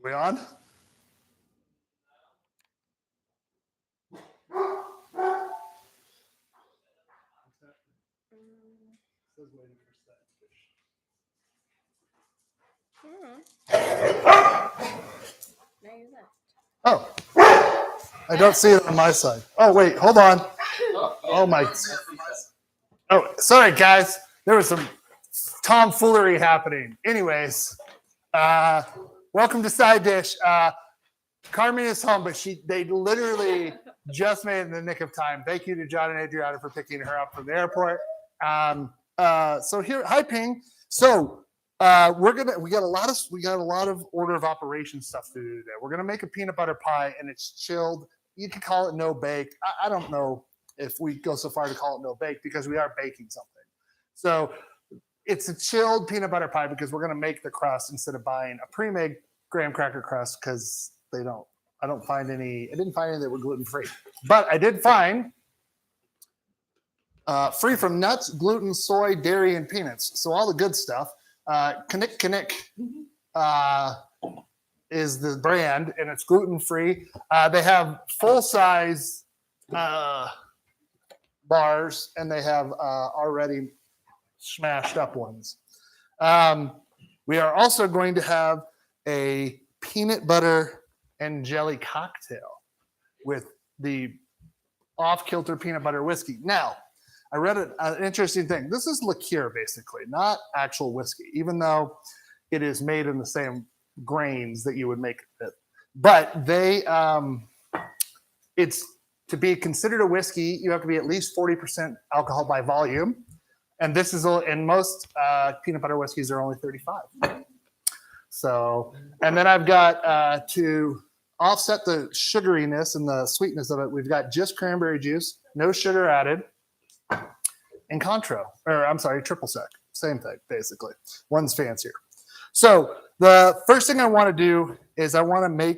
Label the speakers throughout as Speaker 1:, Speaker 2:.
Speaker 1: We on? Oh, I don't see it on my side. Oh, wait, hold on. Oh, my. Oh, sorry, guys. There was some tomfoolery happening. Anyways, welcome to Side Dish. Carmen is home, but they literally just made it in the nick of time. Thank you to John and Adriana for picking her up from the airport. So here, hi Ping. So we got a lot of order of operations stuff to do today. We're gonna make a peanut butter pie, and it's chilled. You can call it no bake. I don't know if we go so far to call it no bake because we are baking something. So it's a chilled peanut butter pie because we're gonna make the crust instead of buying a pre-made graham cracker crust because I didn't find any that were gluten-free. But I did find free from nuts, gluten, soy, dairy, and peanuts. So all the good stuff. Knick is the brand, and it's gluten-free. They have full-size bars, and they have already smashed up ones. We are also going to have a peanut butter and jelly cocktail with the Off-Kilter peanut butter whiskey. Now, I read an interesting thing. This is liqueur, basically, not actual whiskey, even though it is made in the same grains that you would make it. But it's to be considered a whiskey, you have to be at least 40% alcohol by volume. And this is, and most peanut butter whiskeys are only 35. So, and then I've got to offset the sugariness and the sweetness of it, we've got just cranberry juice, no sugar added, and triple sec. Same thing, basically. One's fancier. So the first thing I want to do is I want to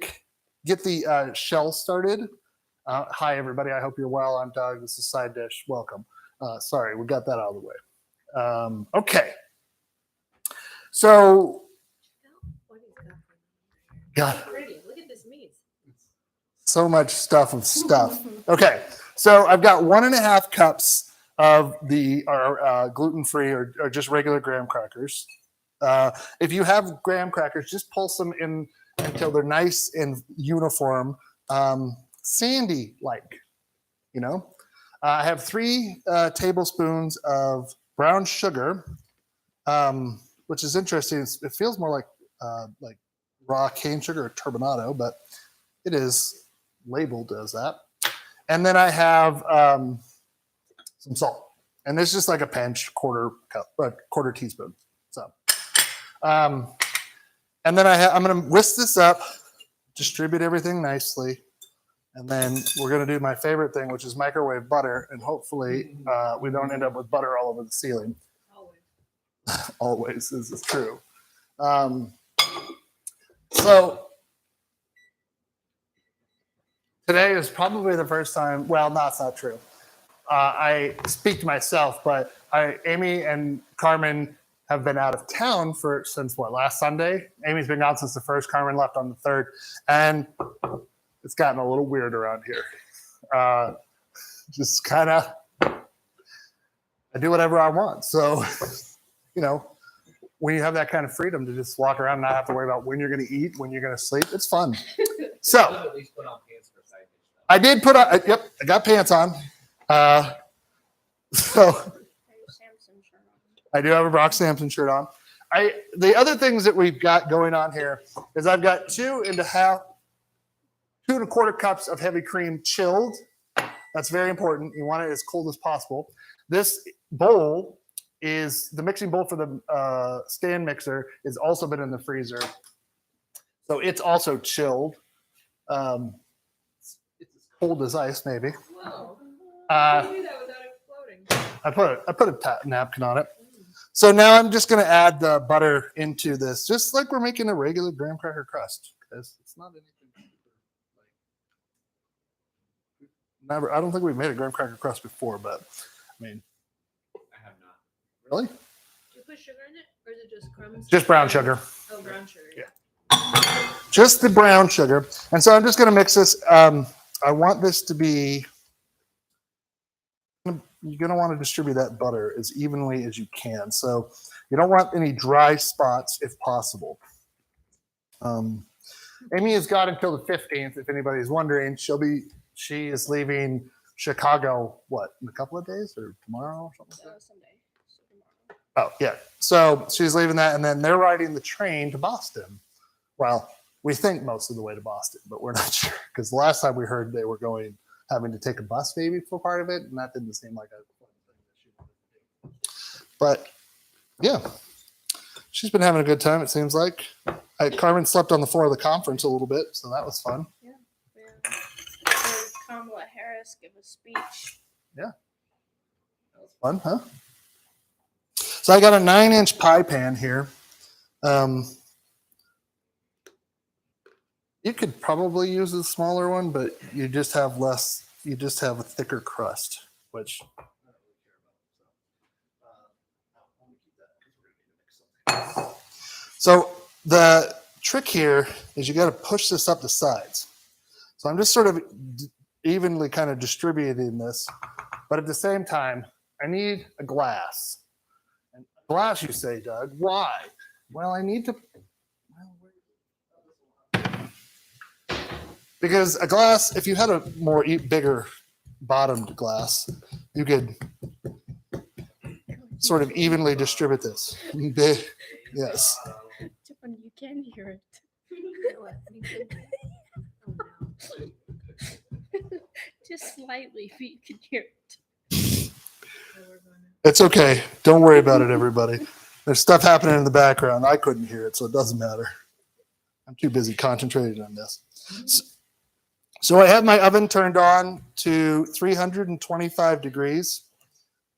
Speaker 1: get the shell started. Hi, everybody. I hope you're well. I'm Doug. This is Side Dish. Welcome. Sorry, we got that out of the way. Okay. So, God.
Speaker 2: Look at this meat.
Speaker 1: So much stuff. Okay, so I've got 1.5 cups of our gluten-free or just regular graham crackers. If you have graham crackers, just pulse them in until they're nice and uniform, sandy-like, you know. I have 3 tablespoons of brown sugar, which is interesting. It feels more like raw cane sugar or turbinado, but it is labeled as that. And then I have some salt, and it's just like a pinch, quarter teaspoon. So, and then I'm going to whisk this up, distribute everything nicely, and then we're going to do my favorite thing, which is microwave butter, and hopefully we don't end up with butter all over the ceiling. Always, this is true. So today is probably the first time. Well, no, it's not true. I speak to myself, but Amy and Carmen have been out of town since last Sunday. Amy's been gone since the 1st. Carmen left on the 3rd, and it's gotten a little weird around here. Just kind of, I do whatever I want. So, you know, when you have that kind of freedom to just walk around and not have to worry about when you're going to eat, when you're going to sleep, it's fun. So,
Speaker 3: at least put on pants for Side Dish.
Speaker 1: I did put on, yep, I got pants on. So I do have a Brock Sampson shirt on. The other things that we've got going on here is I've got 2.25 cups of heavy cream chilled. That's very important. You want it as cold as possible. This bowl is the mixing bowl for the stand mixer has also been in the freezer. So it's also chilled. It's as cold as ice, maybe.
Speaker 2: Whoa. You do that without exploding.
Speaker 1: I put a napkin on it. So now I'm just going to add the butter into this, just like we're making a regular graham cracker crust. Because it's not anything super, I don't think we've made a graham cracker crust before, but I mean.
Speaker 3: I have not.
Speaker 1: Really?
Speaker 2: Do you put sugar in it, or is it just crumbs?
Speaker 1: Just brown sugar.
Speaker 2: Oh, brown sugar.
Speaker 1: Yeah. just the brown sugar. And so I'm just going to mix this. I want this to be, you're going to want to distribute that butter as evenly as you can. So you don't want any dry spots if possible. Amy has got until the 15th, if anybody's wondering. She is leaving Chicago, what, in a couple of days or tomorrow or something like that?
Speaker 2: Sunday. So tomorrow.
Speaker 1: Oh, yeah. So she's leaving that, and then they're riding the train to Boston. Well, we think most of the way to Boston, but we're not sure because the last time we heard they were having to take a bus maybe for part of it, and that didn't seem like a fun thing that she wanted to do. But yeah, she's been having a good time, it seems like. Carmen slept on the floor of the conference a little bit, so that was fun.
Speaker 2: Yeah. Heard Kamala Harris give a speech.
Speaker 1: Yeah. That was fun, huh? So I got a 9-inch pie pan here. You could probably use a smaller one, but you just have a thicker crust, which I don't really care about. So the trick here is you got to push this up the sides. So I'm just sort of evenly kind of distributing this, but at the same time, I need a glass. And a glass, you say, Doug, why? Well, I need to, because a glass, if you had a bigger bottomed glass, you could sort of evenly distribute this. Yes.
Speaker 2: Tiffany, you can hear it. Just slightly, but you can hear it.
Speaker 1: It's okay. Don't worry about it, everybody. There's stuff happening in the background. I couldn't hear it, so it doesn't matter. I'm too busy concentrating on this. So I have my oven turned on to 325 degrees.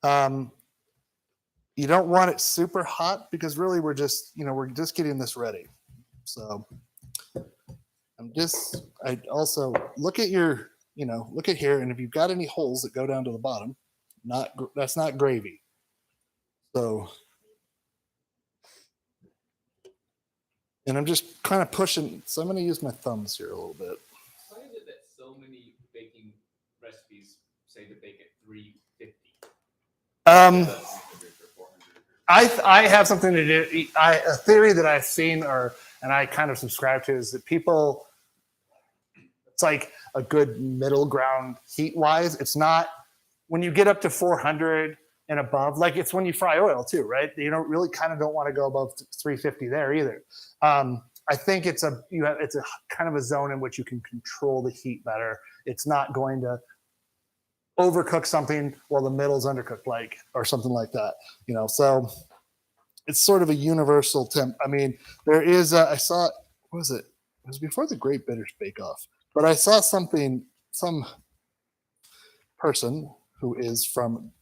Speaker 1: You don't want it super hot because really we're just getting this ready. So I also look at here, and if you've got any holes that go down to the bottom, that's not gravy. So, and I'm just kind of pushing. So I'm going to use my thumbs here a little bit.
Speaker 3: Why is it that so many baking recipes say to bake at 350?
Speaker 1: I have something to do. A theory that I've seen and I kind of subscribe to is that people, it's like a good middle ground heat wise. It's not when you get up to 400 and above, like it's when you fry oil too, right? You don't really kind of don't want to go above 350 there either. I think it's a kind of a zone in which you can control the heat better. It's not going to overcook something while the middle's undercooked, or something like that. So it's sort of a universal temp. I mean, there is I saw, what was it? It was before the Great British Bake Off, but I saw some person who is from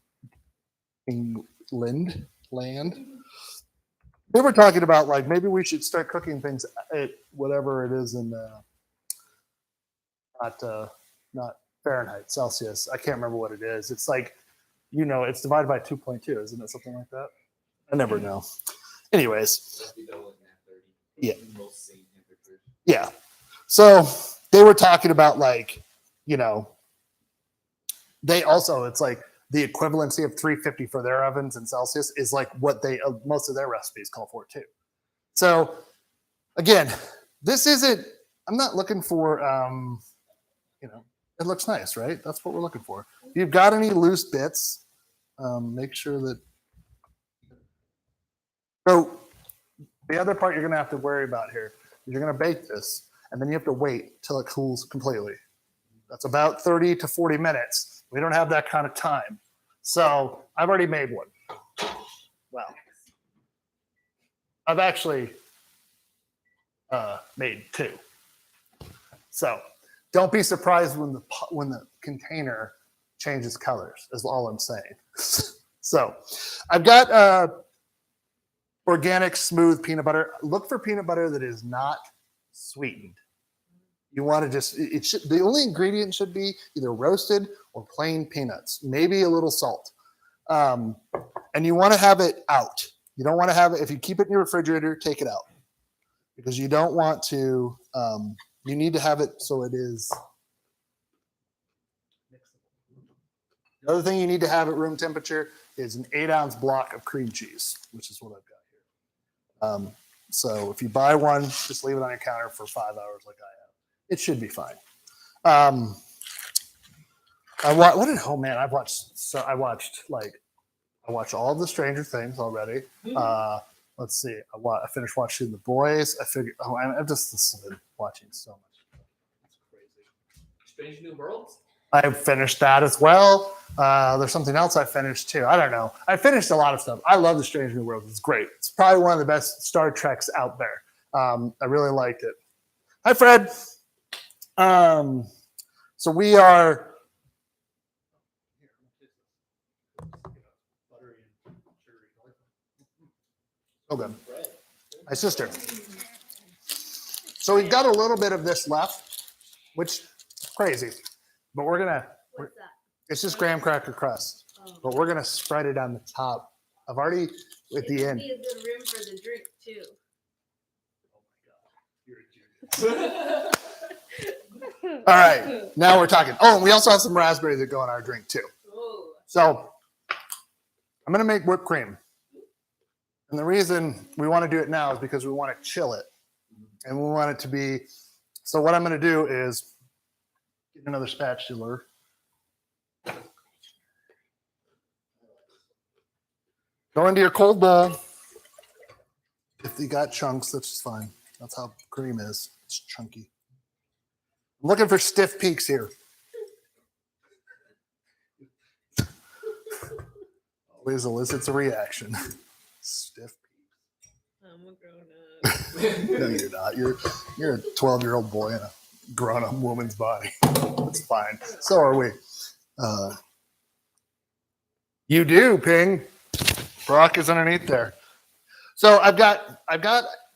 Speaker 1: England land. They were talking about maybe we should start cooking things at whatever it is in not Fahrenheit, Celsius. I can't remember what it is. It's it's divided by 2.2, isn't it? Something like that. I never know. Anyways. Yeah. Yeah. So they were talking about they also, it's the equivalency of 350 for their ovens in Celsius is what most of their recipes call for too. So again, I'm not looking for, it looks nice, right? That's what we're looking for. If you've got any loose bits, make sure that. So the other part you're going to have to worry about here is you're going to bake this, and then you have to wait till it cools completely. That's about 30 to 40 minutes. We don't have that kind of time. So I've already made one. Well, I've actually made two. So don't be surprised when the container changes colors, is all I'm saying. So I've got organic smooth peanut butter. Look for peanut butter that is not sweetened. You want to the only ingredient should be either roasted or plain peanuts, maybe a little salt. And you want to have it out. You don't want to have it, if you keep it in your refrigerator, take it out. Because you don't want to You need to have it so it is. The other thing you need to have at room temperature is an 8-ounce block of cream cheese, which is what I've got here. So if you buy one, just leave it on your counter for 5 hours like I have. It should be fine. I've watched all the Stranger Things already. Let's see. I finished watching The Boys. I've just been watching so much. It's crazy.
Speaker 3: Strange New Worlds?
Speaker 1: I finished that as well. There's something else I finished too. I don't know. I finished a lot of stuff. I love The Strange New Worlds. It's great. It's probably one of the best Star Treks out there. I really liked it. Hi, Fred. So we are. Okay. My sister. So we've got a little bit of this left, which is crazy, but we're gonna.
Speaker 4: What's that?
Speaker 1: It's just graham cracker crust, but we're gonna spread it on the top. I've already at
Speaker 4: It
Speaker 1: the
Speaker 4: would
Speaker 1: end.
Speaker 4: be a good rim for the drink too.
Speaker 1: All right, now we're talking. Oh, and we also have some raspberries that go in our drink too.
Speaker 4: Oh.
Speaker 1: So I'm gonna make whipped cream. And the reason we want to do it now is because we want to chill it. And we want it to be, so what I'm going to do is get another spatula. Go into your cold bowl. If you got chunks, that's fine. That's how cream is. It's chunky. I'm looking for stiff peaks here. Always elicits a reaction. Stiff.
Speaker 4: I'm a grown up.
Speaker 1: No, you're not. You're a 12-year-old boy in a grown-up woman's body. That's fine. So are we. You do, Ping. Brock is underneath there. So I've got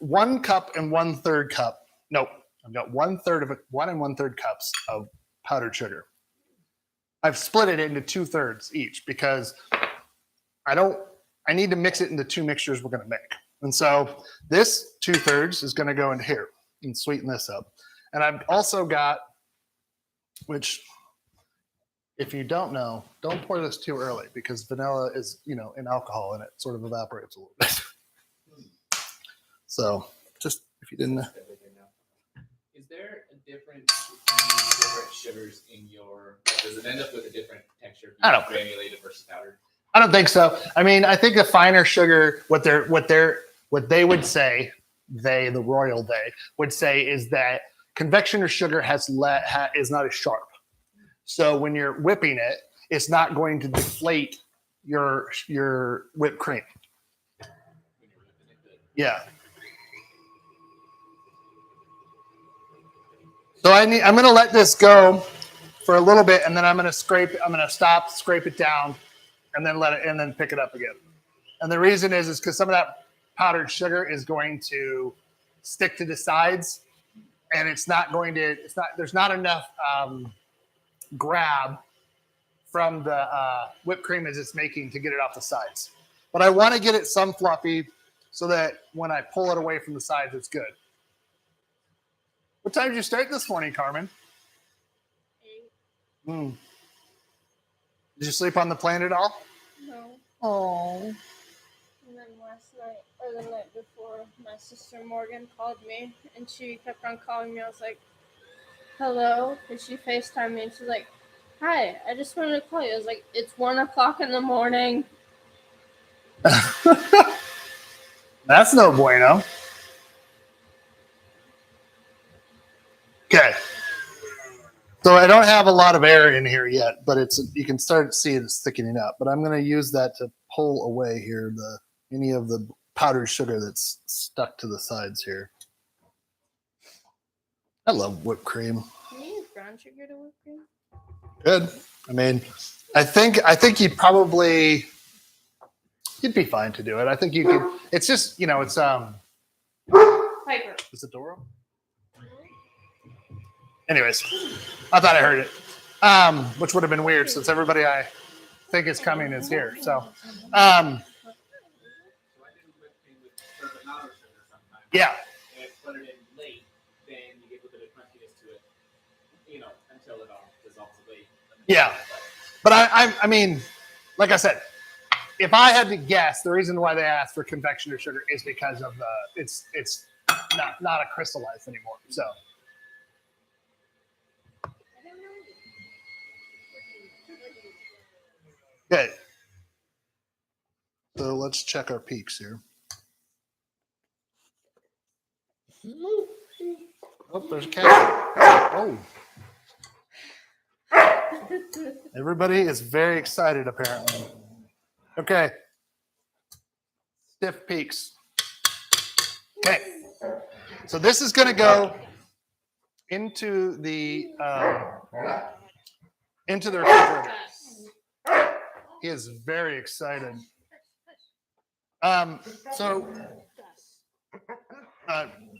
Speaker 1: 1 cup and 1/3 cup. Nope. I've got 1/3 of it, 1 1/3 cups of powdered sugar. I've split it into 2/3 each because I need to mix it into 2 mixtures we're going to make. And so this 2/3 is going to go into here and sweeten this up. And I've also got, which if you don't know, don't pour this too early because vanilla is, in alcohol and it sort of evaporates a little bit. So just if you didn't know.
Speaker 3: Is there a different sugars in your? Does it end up with a different texture?
Speaker 1: I don't.
Speaker 3: Granulated versus powdered.
Speaker 1: I don't think so. I mean, I think the finer sugar, what they would say, the royal they would say is that convection sugar is not as sharp. So when you're whipping it, it's not going to deflate your whipped cream. Yeah. So I'm going to let this go for a little bit, and then I'm going to stop, scrape it down, and then pick it up again. And the reason is because some of that powdered sugar is going to stick to the sides, and there's not enough grab from the whipped cream as it's making to get it off the sides. But I want to get it some fluffy so that when I pull it away from the sides, it's good. What time did you start this morning, Carmen?
Speaker 2: 8.
Speaker 1: Did you sleep on the plane at all?
Speaker 2: No.
Speaker 1: Oh.
Speaker 2: And then last night, or the night before, my sister Morgan called me, and she kept on calling me. I was like, hello? And she FaceTimed me, and she's like, hi, I just wanted to call you. I was like, it's 1 o'clock in the morning.
Speaker 1: That's no bueno. Okay. So I don't have a lot of air in here yet, but you can start to see it's thickening up. But I'm going to use that to pull away here any of the powdered sugar that's stuck to the sides here. I love whipped cream.
Speaker 2: Can you use brown sugar to whip cream?
Speaker 1: Good. I mean, I think you'd be fine to do it. I think you could. It's just it's
Speaker 2: Piper.
Speaker 1: Is the door open? Anyways, I thought I heard it, which would have been weird since everybody I think is coming is here. So,
Speaker 3: Yeah.
Speaker 1: yeah.
Speaker 3: If put it in late, then you get
Speaker 1: Yeah. But I mean, like I said, if I had to guess, the reason why they asked for confectioner sugar is because of it's not a crystallized anymore. So okay. So let's check our peaks here. Oh, there's a cat. Oh. Everybody is very excited, apparently. Okay. Stiff peaks. Okay. So this is going to go into the refrigerator. He is very excited. So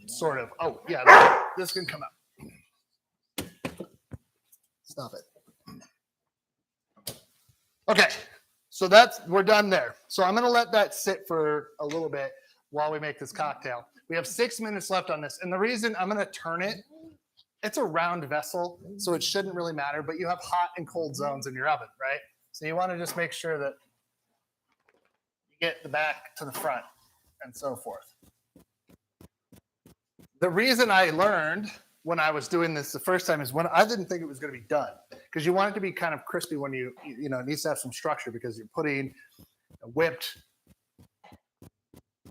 Speaker 1: sort of. Oh, yeah, this can come out. Stop it. Okay, so we're done there. So I'm going to let that sit for a little bit while we make this cocktail. We have 6 minutes left on this. And the reason I'm going to turn it, it's a round vessel, so it shouldn't really matter, but you have hot and cold zones in your oven, right? So you want to just make sure that you get the back to the front and so forth. The reason I learned when I was doing this the first time is when I didn't think it was going to be done, because you want it to be kind of crispy when you know, it needs to have some structure because you're putting a whipped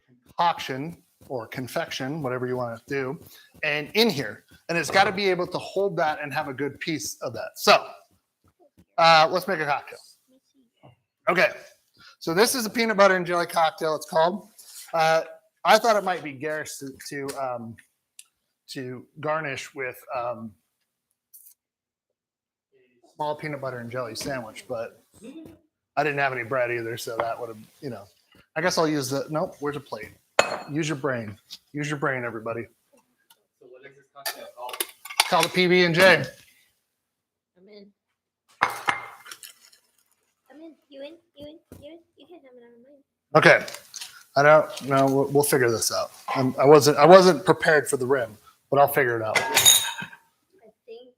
Speaker 1: concoction or confection, whatever you want to do, and in here. And it's got to be able to hold that and have a good piece of that. So let's make a cocktail. Okay. So this is a peanut butter and jelly cocktail, it's called. I thought it might be garish to garnish with a small peanut butter and jelly sandwich, but I didn't have any bread either, so that would have, you know. I guess I'll use nope, where's a plate? Use your brain. Use your brain, everybody.
Speaker 3: So what is this cocktail called?
Speaker 1: Call it PB&J.
Speaker 4: I'm in. I'm in. You in? You in? You in? You can have it on mine.
Speaker 1: Okay. I don't know. We'll figure this out. I wasn't prepared for the rim, but I'll figure it out.
Speaker 4: I think.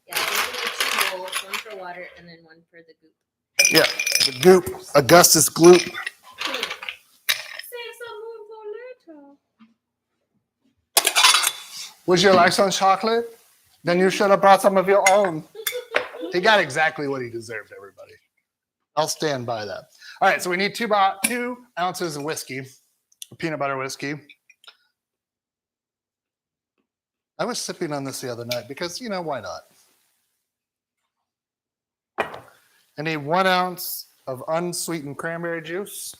Speaker 4: Yeah, I think we need 2 bowls, 1 for water and then 1 for the goop.
Speaker 1: Yeah, the goop, Augustus gloop.
Speaker 2: Save some room for later.
Speaker 1: Would you like some chocolate? Then you should have brought some of your own. He got exactly what he deserved, everybody. I'll stand by that. All right, so we need 2 ounces of whiskey, peanut butter whiskey. I was sipping on this the other night because, you know, why not? I need 1 ounce of unsweetened cranberry juice.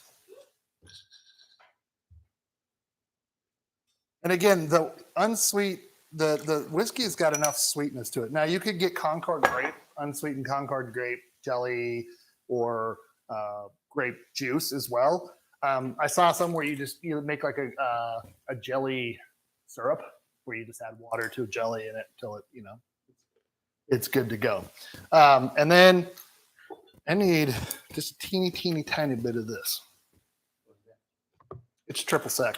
Speaker 1: And again, the whiskey has got enough sweetness to it. Now you could get Concord grape, unsweetened Concord grape jelly, or grape juice as well. I saw some where you make like a jelly syrup where you just add water to a jelly in it until it, you know, it's good to go. And then I need just a teeny tiny bit of this. It's triple sec.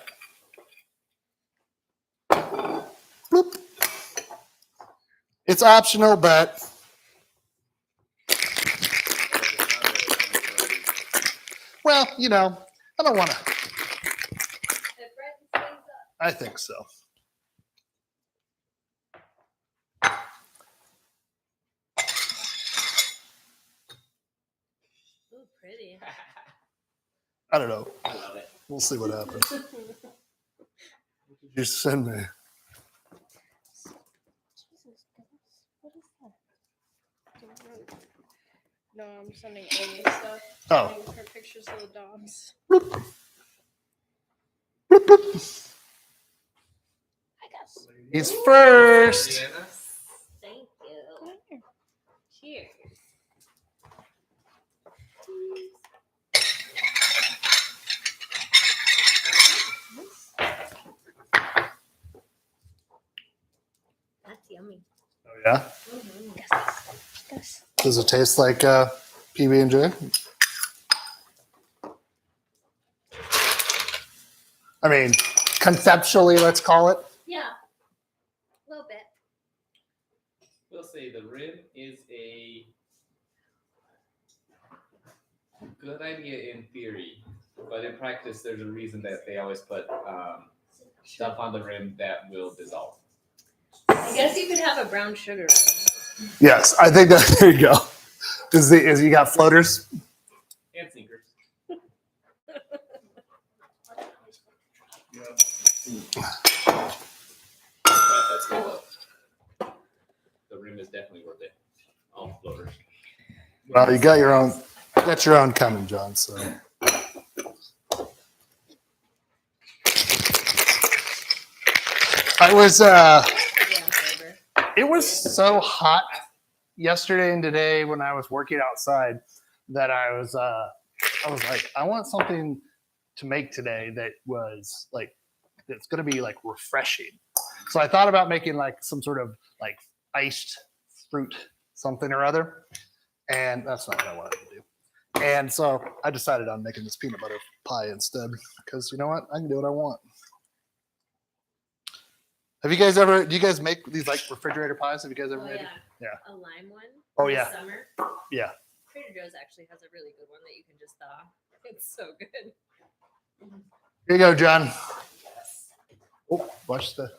Speaker 1: Bloop. It's optional, but well, you know, I don't want to. I think so.
Speaker 4: Ooh, pretty.
Speaker 1: I don't know.
Speaker 3: I love it.
Speaker 1: We'll see what happens. What did you send me?
Speaker 2: Jesus, what is that? No, I'm sending Amy stuff.
Speaker 1: Oh.
Speaker 2: Sending her pictures of the dogs.
Speaker 1: Bloop. Bloop, bloop.
Speaker 2: I guess.
Speaker 1: He's first.
Speaker 3: Sienna?
Speaker 4: Thank you. Cheers. That's yummy.
Speaker 1: Oh, yeah?
Speaker 4: Mm-hmm.
Speaker 2: Guess.
Speaker 1: Does it taste like PB&J? I mean, conceptually, let's call it.
Speaker 4: Yeah. A little bit.
Speaker 3: We'll say the rim is a good idea in theory, but in practice, there's a reason that they always put stuff on the rim that will dissolve.
Speaker 4: I guess you could have a brown sugar rim.
Speaker 1: Yes, I think that there you go. Is you got floaters?
Speaker 3: And sinkers. That's good though. The rim is definitely worth it. All floaters.
Speaker 1: Well, you got your own coming, John. So I was it was so hot yesterday and today when I was working outside that I was like, I want something to make today that was like that's gonna be like refreshing. So I thought about making like some sort of like iced fruit something or other. And that's not what I wanted to do. And so I decided on making this peanut butter pie instead, because you know what? I can do what I want. Do you guys make these like refrigerator pies? Have you guys ever made it? Yeah.
Speaker 4: A lime one.
Speaker 1: Oh,
Speaker 4: in the
Speaker 1: yeah.
Speaker 4: Summer.
Speaker 1: Yeah.
Speaker 4: Trader Joe's actually has a really good one that you can just thaw. It's so good.
Speaker 1: Here you go, John. Oh, watch the.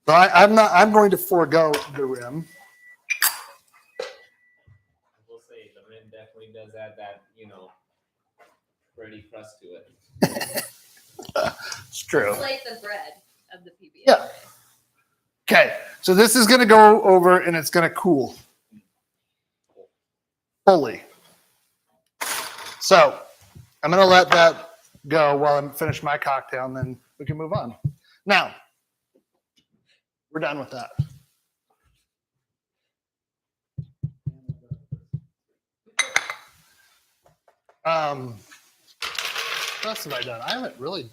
Speaker 1: So I'm going to forego the rim.
Speaker 3: I will say the rim definitely does add that, bready crust to it.
Speaker 1: It's true.
Speaker 4: It's like the bread of the PB.
Speaker 1: Yeah. Okay, so this is going to go over and it's going to cool fully. So I'm going to let that go while I finish my cocktail, and then we can move on. Now, we're done with that. What else have I done? I haven't really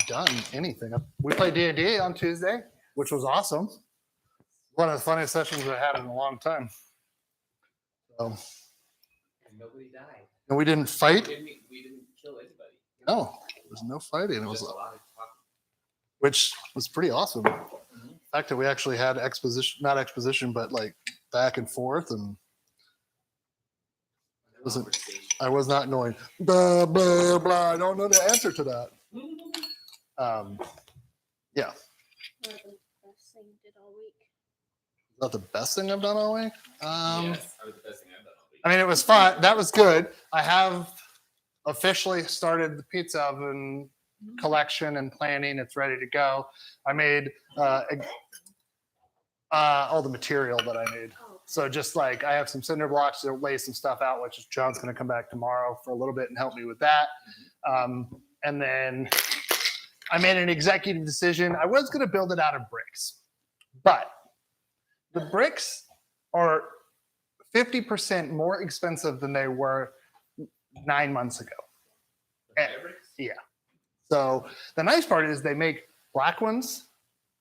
Speaker 1: done anything. We played D&D on Tuesday, which was awesome. One of the funniest sessions I had in a long time. So,
Speaker 3: And nobody died.
Speaker 1: and we didn't fight.
Speaker 3: We didn't kill anybody.
Speaker 1: No, there was no fighting. It was,
Speaker 3: Just a lot of talk.
Speaker 1: which was pretty awesome. The fact that we actually had not exposition, but like back and forth, and I was not going blah blah blah. I don't know the answer to that. Yeah.
Speaker 2: One of the best thing you did all week.
Speaker 1: Is that the best thing I've done all week?
Speaker 3: Yes, that was the best thing I've done all week.
Speaker 1: I mean, it was fun. That was good. I have officially started the pizza oven collection and planning. It's ready to go. I made all the material that I made. So just like I have some cinder blocks to lay some stuff out, which is John's going to come back tomorrow for a little bit and help me with that. And then I made an executive decision. I was going to build it out of bricks, but the bricks are 50% more expensive than they were 9 months ago. Yeah. So the nice part is they make black ones,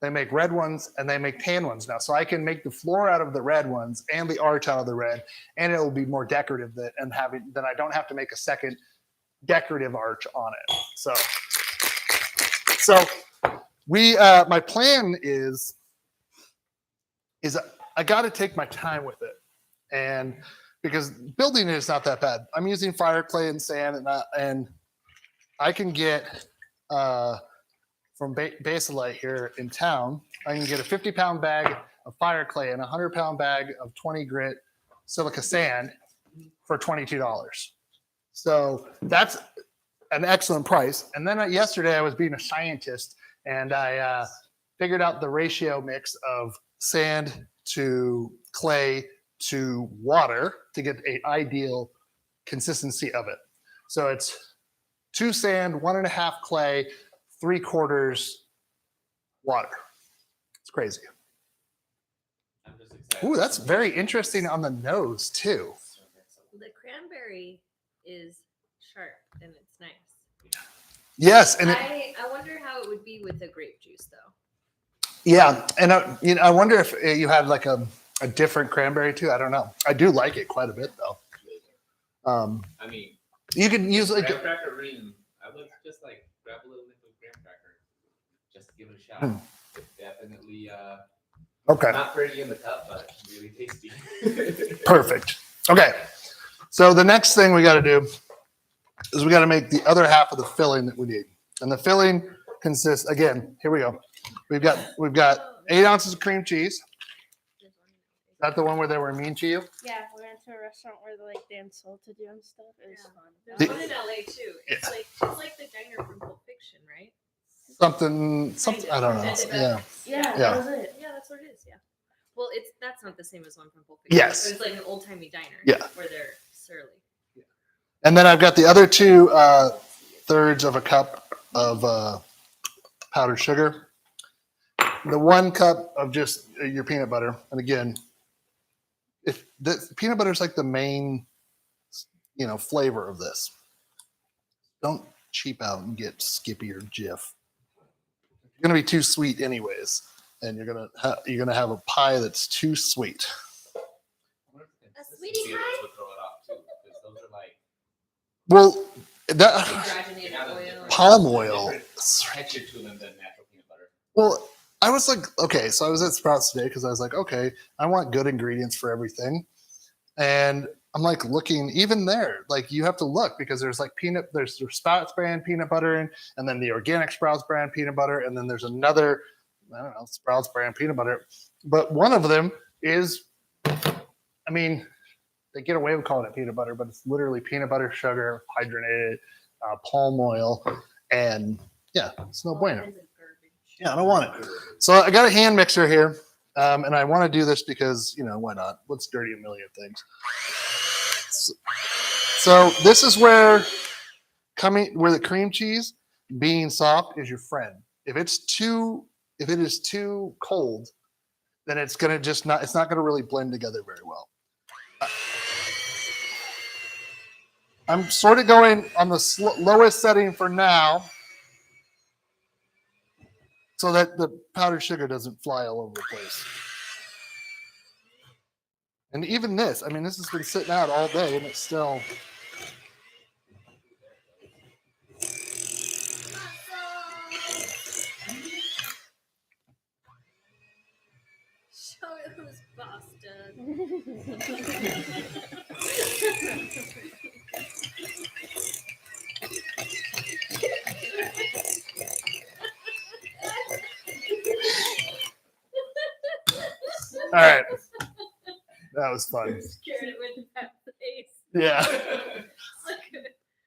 Speaker 1: they make red ones, and they make tan ones now. So I can make the floor out of the red ones and the arch out of the red, and it will be more decorative then I don't have to make a second decorative arch on it. So my plan is I got to take my time with it, and because building it is not that bad. I'm using fire clay and sand, and I can get from Baselite here in town, I can get a 50-pound bag of fire clay and a 100-pound bag of 20 grit silica sand for $22. So that's an excellent price. And then yesterday I was being a scientist, and I figured out the ratio mix of sand to clay to water to get an ideal consistency of it. So it's 2 sand, 1.5 clay, 3/4 water. It's crazy.
Speaker 3: I'm just excited.
Speaker 1: Ooh, that's very interesting on the nose too.
Speaker 4: The cranberry is sharp and it's nice.
Speaker 1: Yes, and
Speaker 4: I wonder how it would be with the grape juice though.
Speaker 1: yeah, and I wonder if you had like a different cranberry too. I don't know. I do like it quite a bit though.
Speaker 3: I mean,
Speaker 1: You can use like
Speaker 3: graham cracker ring. I would just like grab a little liquid graham cracker, just to give it a shot. It's definitely
Speaker 1: okay.
Speaker 3: not pretty in the cup, but really tasty.
Speaker 1: Perfect. Okay. So the next thing we got to do is we got to make the other half of the filling that we need. And the filling consists, again, here we go. We've got 8 ounces of cream cheese. Is that the one where they were mean to you?
Speaker 2: Yeah, we went to a restaurant where they insulted you and stuff. It was fun.
Speaker 4: There's one in LA too. It's like the diner from Pulp Fiction, right?
Speaker 1: Something, I don't know. Yeah.
Speaker 2: Yeah,
Speaker 1: Yeah.
Speaker 2: that was it.
Speaker 4: Yeah, that's what it is. Yeah. Well, that's not the same as one from Pulp Fiction.
Speaker 1: Yes.
Speaker 4: It's like an old timey diner.
Speaker 1: Yeah.
Speaker 4: Where they're surly.
Speaker 1: And then I've got the other 2/3 of a cup of powdered sugar. The 1 cup of just your peanut butter. And again, if the peanut butter is like the main, flavor of this. Don't cheap out and get Skippy or Jif. You're gonna be too sweet anyways, and you're gonna have a pie that's too sweet.
Speaker 4: A sweetie pie?
Speaker 3: Would throw it off too, because those are like
Speaker 1: Well, that
Speaker 4: Hydrogenated oil.
Speaker 1: palm oil.
Speaker 3: texture to them than natural peanut butter.
Speaker 1: Well, I was like, okay, so I was at Sprouts today because I was like, okay, I want good ingredients for everything. And I'm like looking, even there, like you have to look because there's like there's the Sprouts brand peanut butter and then the organic Sprouts brand peanut butter, and then there's another, I don't know, Sprouts brand peanut butter. But one of them is, I mean, they get away with calling it peanut butter, but it's literally peanut butter, sugar, hydrogenated, palm oil, and yeah, it's no bueno. Yeah, I don't want it. So I got a hand mixer here, and I want to do this because, why not? Let's dirty a million things. So this is where the cream cheese being soft is your friend. If it is too cold, then it's not gonna really blend together very well. I'm sort of going on the lowest setting for now, so that the powdered sugar doesn't fly all over the place. And even this, I mean, this has been sitting out all day and it's still.
Speaker 4: Show it who's Boston.
Speaker 1: All right. That was fun.
Speaker 4: Scared it with that face.
Speaker 1: Yeah.
Speaker 4: It's like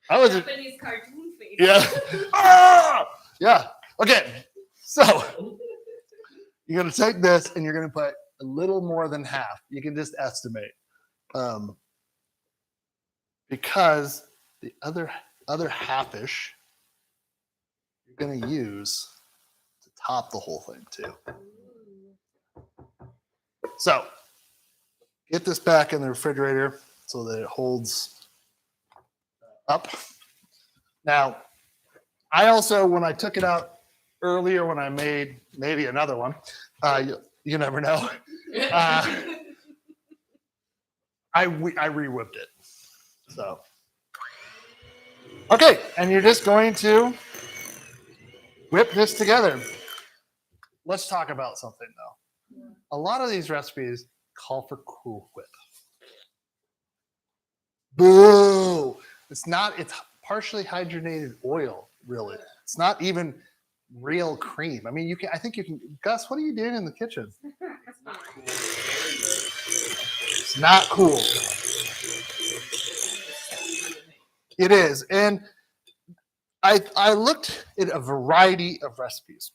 Speaker 1: I
Speaker 4: a
Speaker 1: was.
Speaker 4: Japanese cartoon face.
Speaker 1: Yeah. Ah! Yeah. Okay. So you're going to take this and you're going to put a little more than half. You can just estimate. Because the other half-ish you're going to use to top the whole thing too. So get this back in the refrigerator so that it holds up. Now, I also, when I took it out earlier, when I made maybe another one, you never know. I re-whipped it. So, okay, and you're just going to whip this together. Let's talk about something though. A lot of these recipes call for Cool Whip. Boo! It's partially hydrogenated oil, really. It's not even real cream. I mean, I think you can, Gus, what are you doing in the kitchen? It's not cool. It is. And I looked at a variety of recipes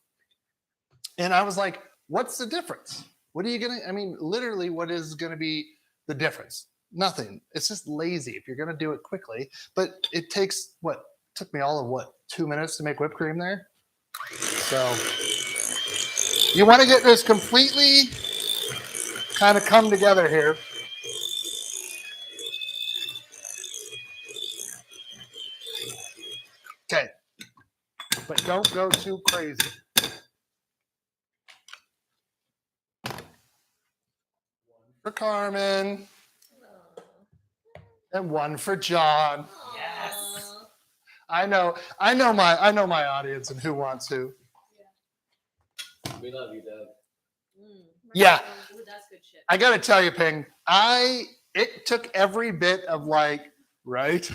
Speaker 1: and I was like, what's the difference? What are you going to, I mean, literally, what is going to be the difference? Nothing. It's just lazy if you're going to do it quickly. But it took me all of 2 minutes to make whipped cream there. So you want to get this completely kind of come together here. Okay. But don't go too crazy. For Carmen and one for John.
Speaker 3: Yes.
Speaker 1: I know my audience and who wants who.
Speaker 3: We love you, Doug.
Speaker 1: Yeah.
Speaker 4: Ooh, that's good shit.
Speaker 1: I gotta tell you, Ping, it took every bit of right?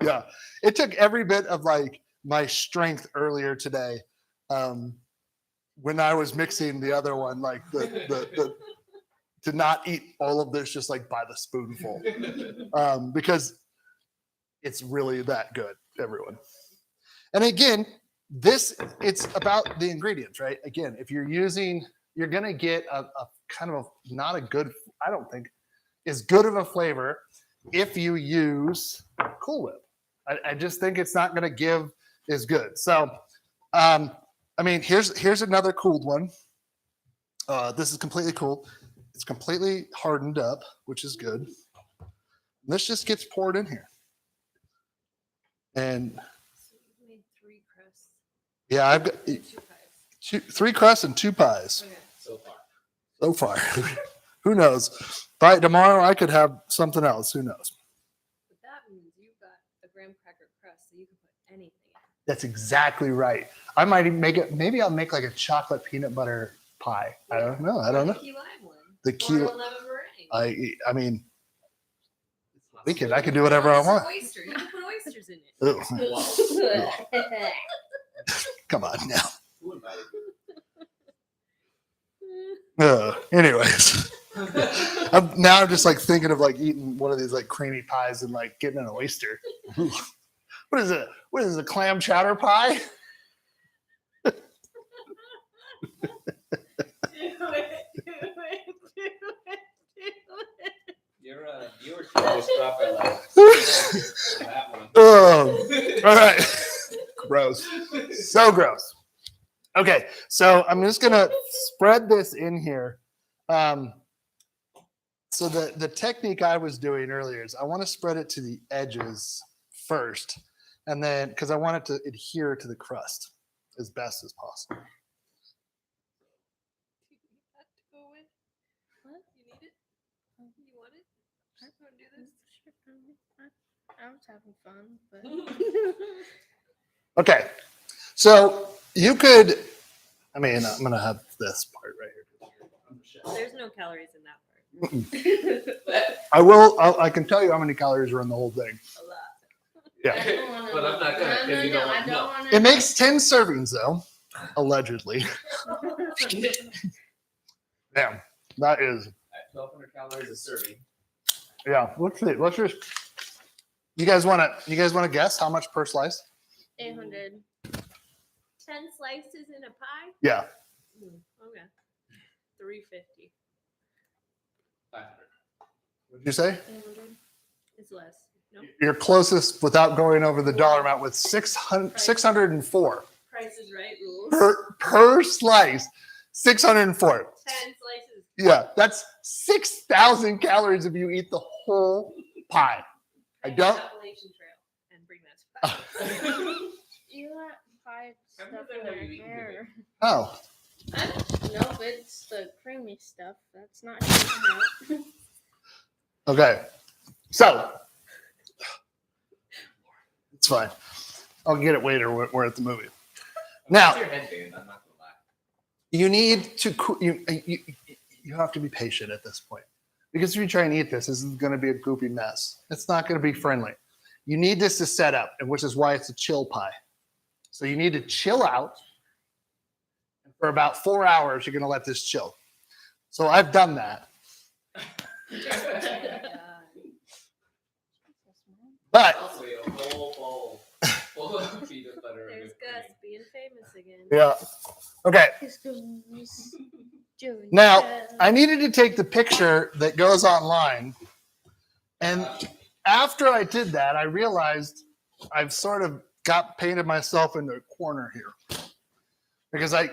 Speaker 1: Yeah, it took every bit of like my strength earlier today when I was mixing the other one, like the to not eat all of this just like by the spoonful, because it's really that good, everyone. And again, it's about the ingredients, right? Again, if you're going to get a kind of not a good, I don't think, as good of a flavor if you use Cool Whip. I just think it's not going to give as good. So, I mean, here's another cooled one. This is completely cool. It's completely hardened up, which is good. This just gets poured in here. And
Speaker 4: So you made 3 crusts.
Speaker 1: yeah, I've got
Speaker 4: 2 pies.
Speaker 1: 3 crusts and 2 pies
Speaker 4: Okay.
Speaker 3: So far.
Speaker 1: so far. Who knows? By tomorrow, I could have something else. Who knows?
Speaker 4: But that means you've got a graham cracker crust, so you can put anything in.
Speaker 1: That's exactly right. I might even make it. Maybe I'll make like a chocolate peanut butter pie. I don't know.
Speaker 4: The key lime one.
Speaker 1: The
Speaker 4: Or
Speaker 1: key.
Speaker 4: a lemon meringue.
Speaker 1: I mean, I could do whatever I want.
Speaker 4: Oyster. You can put oysters in it.
Speaker 1: Ugh, come on now.
Speaker 3: Who invited you?
Speaker 1: Anyways, I'm just like thinking of like eating one of these like creamy pies and like getting an oyster. Ooh. What is it? What is it? A clam chowder pie?
Speaker 3: Your viewers should just drop a like on that one.
Speaker 1: All right. Gross. So gross. Okay, so I'm just gonna spread this in here. So the technique I was doing earlier is I want to spread it to the edges first, and then because I want it to adhere to the crust as best as possible.
Speaker 4: What? You need it? You want it? I want to do this?
Speaker 2: I was having fun, but
Speaker 1: Okay, so you could, I mean, I'm gonna have this part right here.
Speaker 4: There's no calories in that part.
Speaker 1: I can tell you how many calories are in the whole thing.
Speaker 4: A lot.
Speaker 1: Yeah.
Speaker 3: But I'm not gonna, because you don't want to know.
Speaker 1: It makes 10 servings though, allegedly. Damn, that is,
Speaker 3: At 1,200 calories a serving.
Speaker 1: yeah. Let's see. Let's just. You guys want to guess how much per slice?
Speaker 2: 800.
Speaker 4: 10 slices in a pie?
Speaker 1: Yeah.
Speaker 4: Okay. 350.
Speaker 3: 500.
Speaker 1: What did you say?
Speaker 2: 800.
Speaker 4: It's less. No.
Speaker 1: You're closest without going over the dollar amount with 604
Speaker 4: Price is right rules.
Speaker 1: per slice. 604.
Speaker 4: 10 slices.
Speaker 1: Yeah, that's 6,000 calories if you eat the whole pie. I
Speaker 4: Hike
Speaker 1: don't.
Speaker 4: the Appalachian Trail and bring that to pie.
Speaker 2: You got pie
Speaker 3: I've
Speaker 2: stuff
Speaker 3: never
Speaker 2: in
Speaker 3: had
Speaker 2: your
Speaker 3: you eaten
Speaker 2: hair.
Speaker 1: Oh,
Speaker 2: Nope, it's the creamy stuff. That's not coming out.
Speaker 1: okay. So it's fine. I'll get it later. We're at the movie. Now
Speaker 3: It's your headband, I'm not gonna lie.
Speaker 1: you need to you have to be patient at this point, because if you try and eat this is going to be a goopy mess. It's not going to be friendly. You need this to set up, and which is why it's a chill pie. So you need to chill out. For about 4 hours, you're going to let this chill. So I've done that. But
Speaker 3: Also, a whole bowl full of peanut butter. and
Speaker 4: There's
Speaker 3: whipped
Speaker 4: Gus
Speaker 3: cream.
Speaker 4: being famous again.
Speaker 1: yeah. Okay. Now, I needed to take the picture that goes online. And after I did that, I realized I've sort of painted myself into a corner here. Because I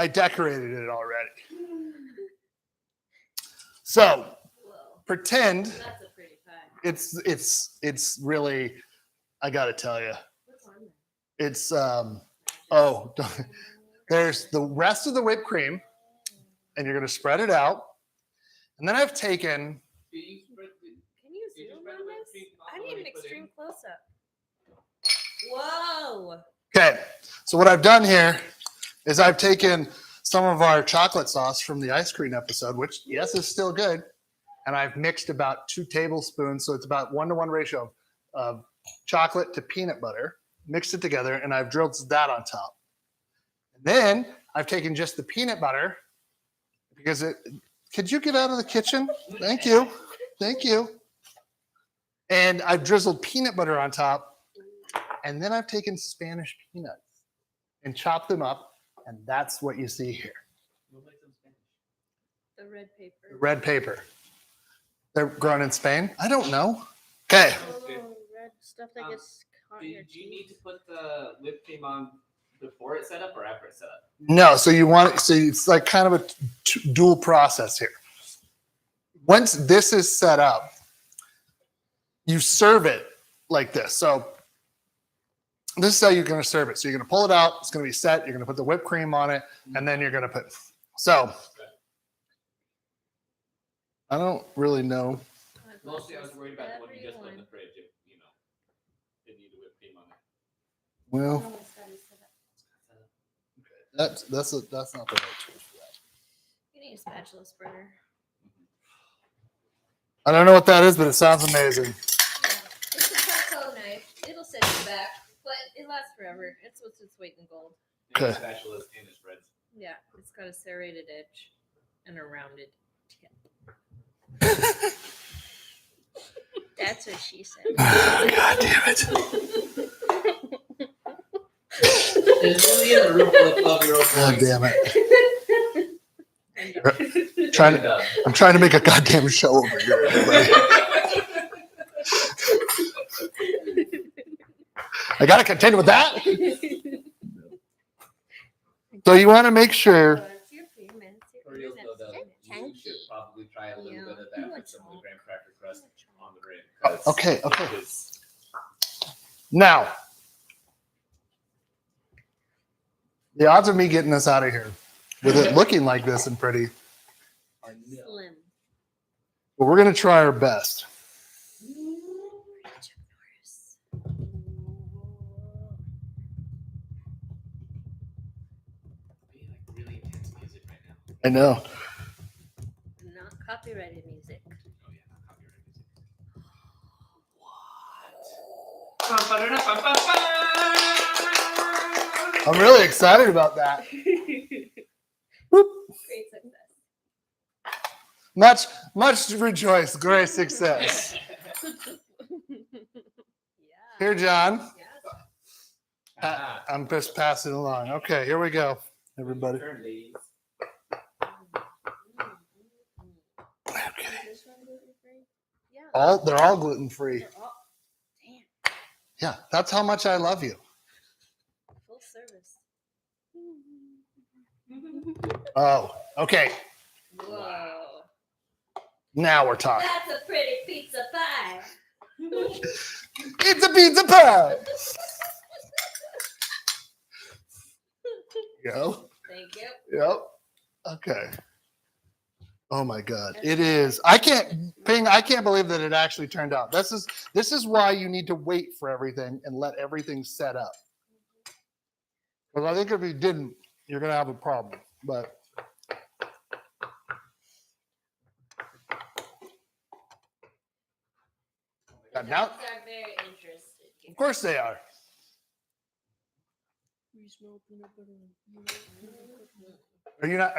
Speaker 1: decorated it already. So
Speaker 4: Whoa.
Speaker 1: pretend
Speaker 4: That's a pretty pie.
Speaker 1: it's really, I gotta tell you,
Speaker 4: What's on there?
Speaker 1: it's there's the rest of the whipped cream, and you're gonna spread it out. And then I've taken,
Speaker 3: Do you spread the-
Speaker 4: Can you
Speaker 3: Did you
Speaker 4: zoom
Speaker 3: spread
Speaker 4: on
Speaker 3: the whipped
Speaker 4: this?
Speaker 3: cream
Speaker 4: I
Speaker 3: all
Speaker 4: need
Speaker 3: the
Speaker 4: an
Speaker 3: way put
Speaker 4: extreme
Speaker 3: in?
Speaker 4: close up. Whoa.
Speaker 1: okay, so what I've done here is I've taken some of our chocolate sauce from the ice cream episode, which yes is still good, and I've mixed about 2 tablespoons, so it's about 1-to-1 ratio of chocolate to peanut butter, mixed it together, and I've drilled that on top. And then I've taken just the peanut butter, because could you get out of the kitchen? Thank you. Thank you. And I've drizzled peanut butter on top, and then I've taken Spanish peanuts and chopped them up, and that's what you see here.
Speaker 2: The red paper.
Speaker 1: Red paper. They're grown in Spain? I don't know. Okay.
Speaker 2: The little red stuff that gets caught in your
Speaker 3: Do you
Speaker 2: teeth.
Speaker 3: need to put the whipped cream on before it's set up or after it's set up?
Speaker 1: No, so it's like kind of a dual process here. Once this is set up, you serve it like this. So this is how you're going to serve it. So you're going to pull it out. It's going to be set. You're going to put the whipped cream on it, and then you're going to put. So I don't really know.
Speaker 3: Mostly, I was worried about what you just put in the fridge. If it needed whipped cream on it.
Speaker 1: Well, that's not the right tool for that.
Speaker 4: You need a spatula spreader.
Speaker 1: I don't know what that is, but it sounds amazing.
Speaker 4: Yeah. It's a charcoal knife. It'll set you back, but it lasts forever. It's what's its weight in gold.
Speaker 1: Okay.
Speaker 3: And spatulas and its spreads.
Speaker 4: Yeah, it's got a serrated edge and a rounded tip.
Speaker 2: That's what she said.
Speaker 1: God damn it.
Speaker 3: There's only in a room full of 12-year-old
Speaker 1: God
Speaker 3: boys.
Speaker 1: damn it. I'm trying to make a goddamn show over here, everybody. I got to continue with that. So you want to make sure.
Speaker 4: It's your cream,
Speaker 3: For real though, you should probably try a little bit of that with some of the graham cracker crust on the rim. 'Cause
Speaker 1: Okay.
Speaker 3: it is-
Speaker 1: Now, the odds of me getting this out of here with it looking like this and pretty,
Speaker 4: Slim.
Speaker 1: but we're going to try our best.
Speaker 3: Be like really intense music right now.
Speaker 1: I know.
Speaker 4: Not copyrighted music.
Speaker 3: Oh yeah, not copyright music.
Speaker 1: I'm really excited about that. Whoop.
Speaker 4: Great success.
Speaker 1: Much rejoice, great success.
Speaker 4: Yeah.
Speaker 1: Here, John.
Speaker 4: Yeah.
Speaker 1: I'm just passing along. Okay, here we go, everybody.
Speaker 3: Turn, ladies.
Speaker 1: Okay.
Speaker 2: This one gluten-free?
Speaker 4: Yeah.
Speaker 1: They're all gluten free.
Speaker 4: They're all- Damn.
Speaker 1: Yeah, that's how much I love you.
Speaker 4: Full service.
Speaker 1: Oh, okay.
Speaker 4: Whoa.
Speaker 1: Now we're talking.
Speaker 4: That's a pretty pizza pie.
Speaker 1: It's a pizza pie. Go.
Speaker 4: Thank you.
Speaker 1: Yep. Okay. Oh my God. It is. I can't believe that it actually turned out. This is why you need to wait for everything and let everything set up. Because I think if you didn't, you're gonna have a problem. But now,
Speaker 4: Dogs are very interested.
Speaker 1: of course they are.
Speaker 2: You smell peanut butter.
Speaker 1: You're not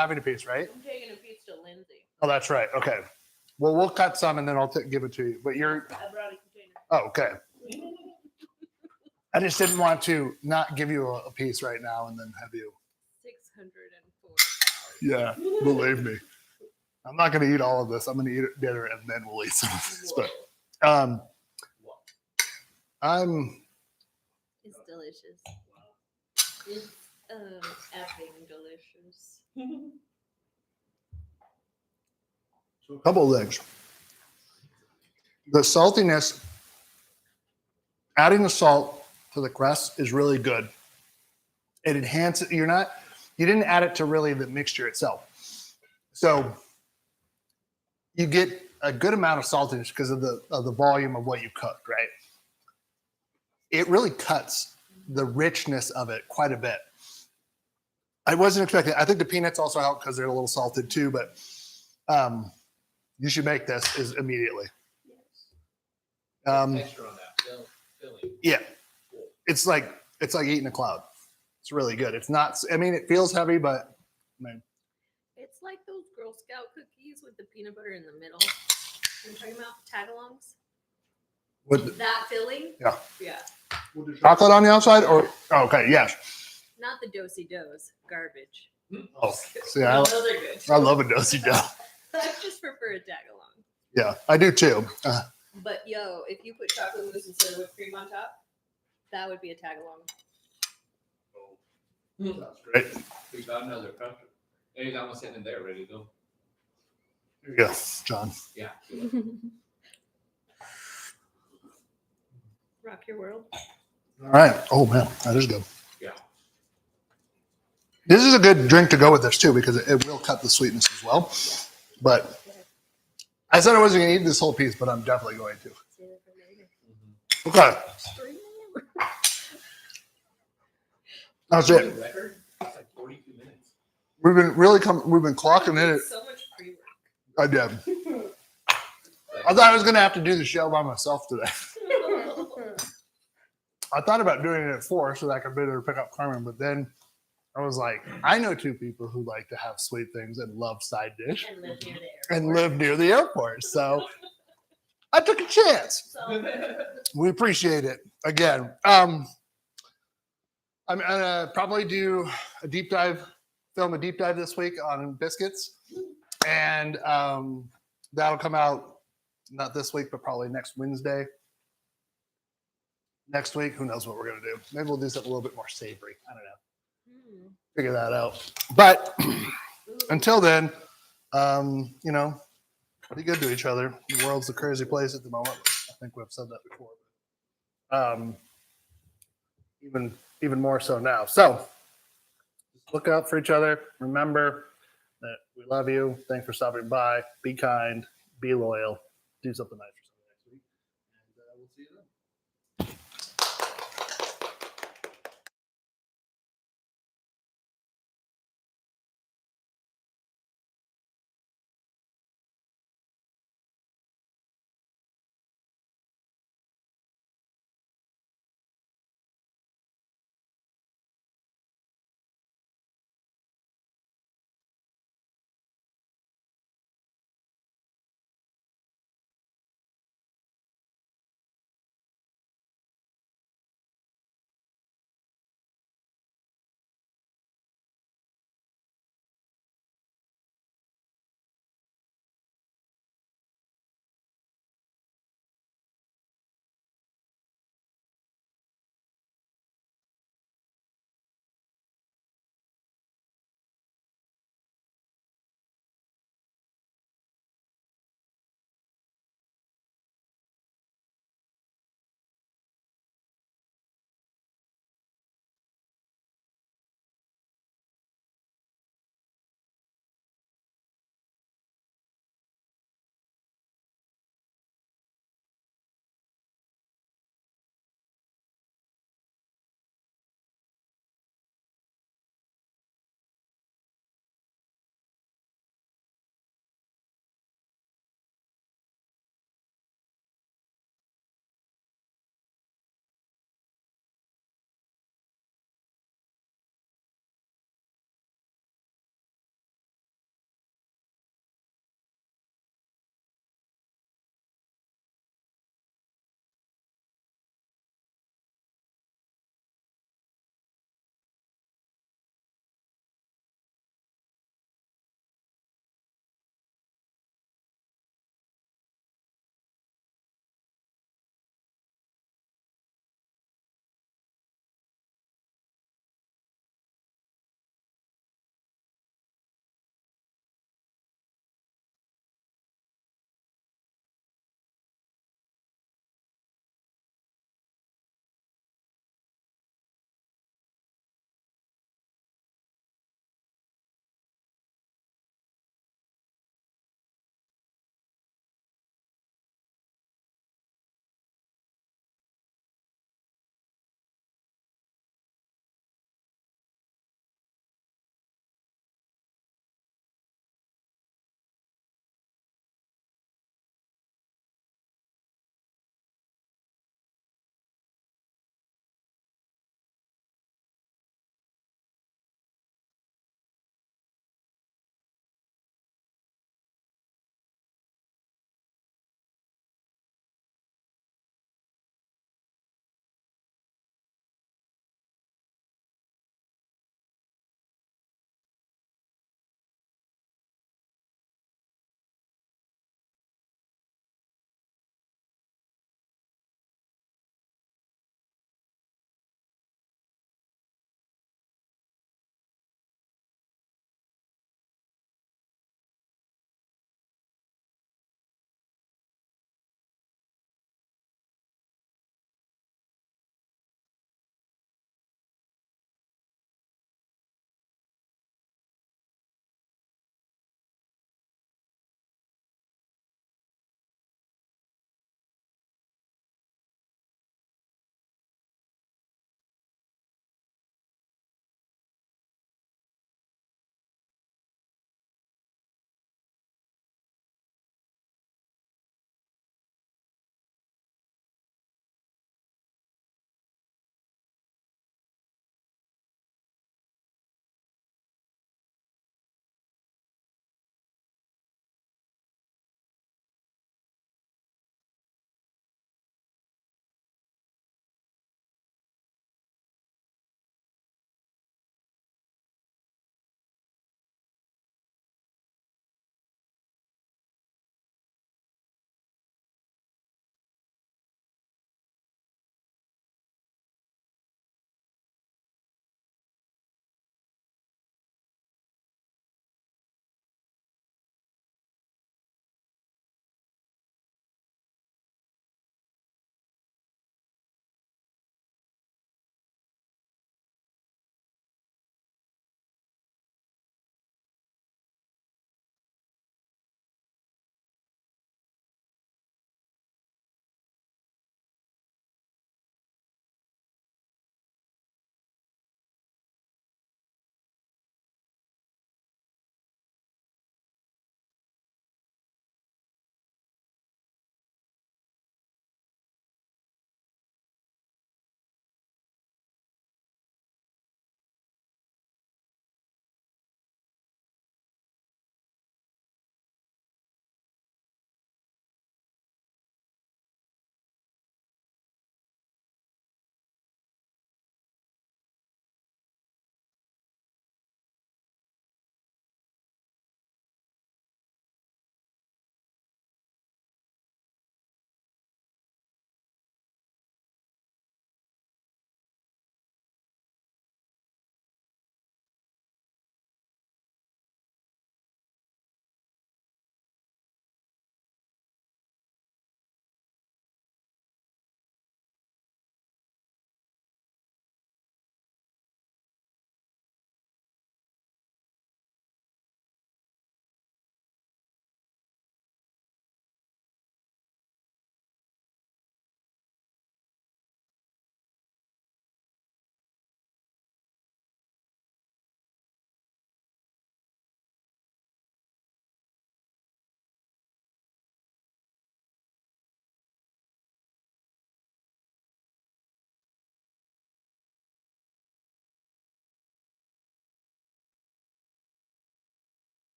Speaker 1: having a piece, right?
Speaker 4: I'm taking a piece to Lindsay.
Speaker 1: Oh, that's right. Okay. Well, we'll cut some and then I'll give it to you. But
Speaker 4: I brought a container.
Speaker 1: oh, okay. I just didn't want to not give you a piece right now and then have you.
Speaker 4: 604.
Speaker 1: Yeah, believe me. I'm not going to eat all of this. I'm going to eat it dinner and then we'll eat some of this. But
Speaker 4: It's delicious. It's effing delicious.
Speaker 1: a couple of things. The saltiness, adding the salt to the crust is really good. It enhances. You didn't add it to really the mixture itself, so you get a good amount of saltiness because of the volume of what you cooked, right? It really cuts the richness of it quite a bit. I wasn't expecting. I think the peanuts also help because they're a little salted too, but you should make this is immediately.
Speaker 3: Texture on that filling.
Speaker 1: Yeah, it's like eating a cloud. It's really good. It's not. I mean, it feels heavy, but I mean,
Speaker 4: It's like those Girl Scout cookies with the peanut butter in the middle. I'm talking about tag-alongs.
Speaker 1: with
Speaker 4: That filling?
Speaker 1: Yeah.
Speaker 4: Yeah.
Speaker 1: chocolate on the outside, or oh, okay, yes.
Speaker 4: Not the do-si-dos. Garbage.
Speaker 1: Oh, see,
Speaker 4: No, those are good.
Speaker 1: I love a do-si do.
Speaker 4: I just prefer a tag-along.
Speaker 1: Yeah, I do too.
Speaker 4: But yo, if you put chocolate mousse instead of whipped cream on top, that would be a tag-along.
Speaker 1: That's great.
Speaker 3: We got another crusher. He's almost sitting there, ready to go.
Speaker 1: Here you go, John.
Speaker 3: Yeah.
Speaker 4: Rock your world.
Speaker 1: All right. Oh man, that is good.
Speaker 3: Yeah.
Speaker 1: This is a good drink to go with this too because it will cut the sweetness as well. But I said I wasn't going to eat this whole piece, but I'm definitely going to.
Speaker 4: Save it for later.
Speaker 1: Okay, that's it.
Speaker 3: Record? It's like 42 minutes.
Speaker 1: We've been clocking in it.
Speaker 4: So much pre-work.
Speaker 1: I did. I thought I was going to have to do the show by myself today. I thought about doing it at 4 so that I could better pick up Carmen, but then I was like, I know 2 people who like to have sweet things and love side dish
Speaker 4: And live near there.
Speaker 1: and live near the airport. So I took a chance.
Speaker 4: So,
Speaker 1: We appreciate it. Again, I'm gonna probably do a deep dive, film a deep dive this week on biscuits, and that'll come out not this week, but probably next Wednesday. Next week, who knows what we're gonna do? Maybe we'll do something a little bit more savory. I don't know. Figure that out. But until then, you know, be good to each other. The world's a crazy place at the moment. I think we've said that before. Even more so now. So just look out for each other. Remember that we love you. Thanks for stopping by. Be kind. Be loyal. Do something nice.